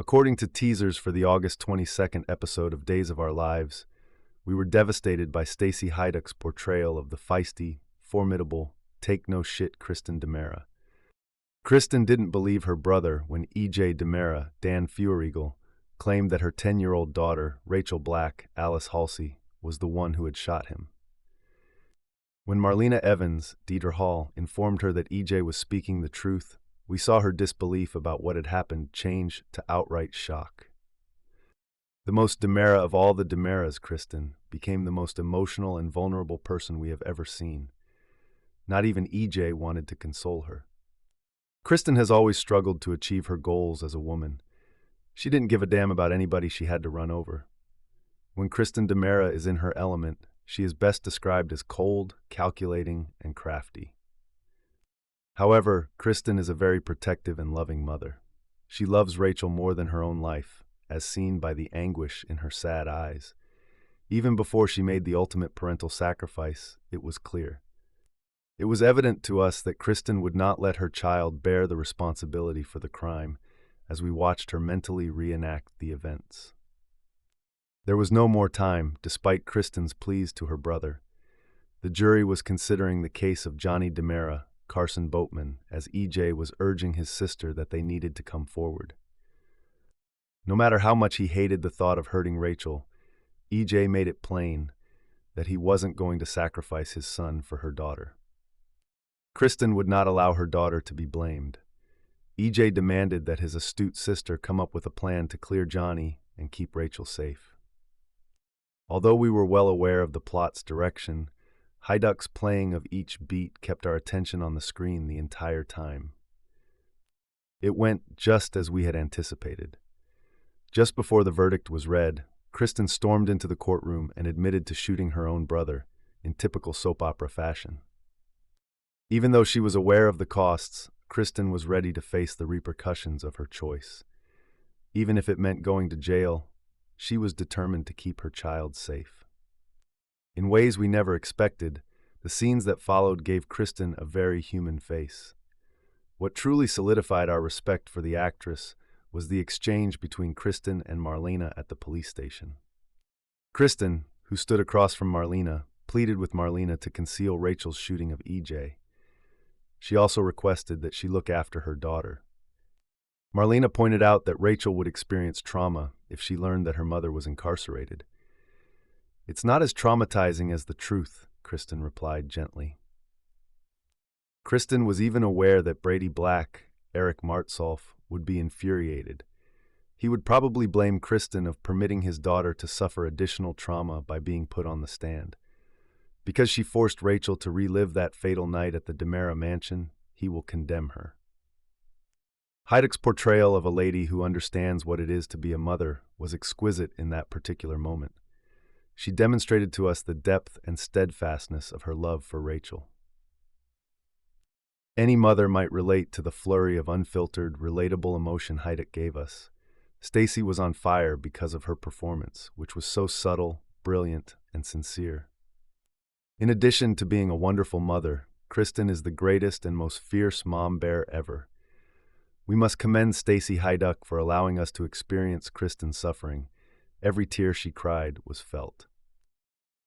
According to teasers for the August 22nd episode of Days of Our Lives, we were devastated by Stacey Haiduk's portrayal of the feisty, formidable, take-no-shit Kristen DiMera. Kristen didn't believe her brother when EJ DiMera, Dan Feuerriegel, claimed that her 10-year-old daughter, Rachel Black, Alice Halsey, was the one who had shot him. When Marlena Evans, Dieter Hall, informed her that EJ was speaking the truth, we saw her disbelief about what had happened change to outright shock. The most DiMera of all the DiMera's, Kristen, became the most emotional and vulnerable person we have ever seen. Not even EJ wanted to console her. Kristen has always struggled to achieve her goals as a woman. She didn't give a damn about anybody she had to run over. When Kristen DiMera is in her element, she is best described as cold, calculating, and crafty. However, Kristen is a very protective and loving mother. She loves Rachel more than her own life, as seen by the anguish in her sad eyes. Even before she made the ultimate parental sacrifice, it was clear. It was evident to us that Kristen would not let her child bear the responsibility for the crime, as we watched her mentally reenact the events. There was no more time, despite Kristen's pleas to her brother. The jury was considering the case of Johnny DiMera, Carson Boatman, as EJ was urging his sister that they needed to come forward. No matter how much he hated the thought of hurting Rachel, EJ made it plain that he wasn't going to sacrifice his son for her daughter. Kristen would not allow her daughter to be blamed. EJ demanded that his astute sister come up with a plan to clear Johnny and keep Rachel safe. Although we were well aware of the plot's direction, Haiduk's playing of each beat kept our attention on the screen the entire time. It went just as we had anticipated. Just before the verdict was read, Kristen stormed into the courtroom and admitted to shooting her own brother, in typical soap opera fashion. Even though she was aware of the costs, Kristen was ready to face the repercussions of her choice. Even if it meant going to jail, she was determined to keep her child safe. In ways we never expected, the scenes that followed gave Kristen a very human face. What truly solidified our respect for the actress was the exchange between Kristen and Marlena at the police station. Kristen, who stood across from Marlena, pleaded with Marlena to conceal Rachel's shooting of EJ. She also requested that she look after her daughter. Marlena pointed out that Rachel would experience trauma if she learned that her mother was incarcerated. "It's not as traumatizing as the truth," Kristen replied gently. Kristen was even aware that Brady Black, Eric Martsolf, would be infuriated. He would probably blame Kristen of permitting his daughter to suffer additional trauma by being put on the stand. Because she forced Rachel to relive that fatal night at the DiMera mansion, he will condemn her. Haiduk's portrayal of a lady who understands what it is to be a mother was exquisite in that particular moment. She demonstrated to us the depth and steadfastness of her love for Rachel. Any mother might relate to the flurry of unfiltered, relatable emotion Haiduk gave us. Stacey was on fire because of her performance, which was so subtle, brilliant, and sincere. In addition to being a wonderful mother, Kristen is the greatest and most fierce mom bear ever. We must commend Stacey Haiduk for allowing us to experience Kristen's suffering. Every tear she cried was felt.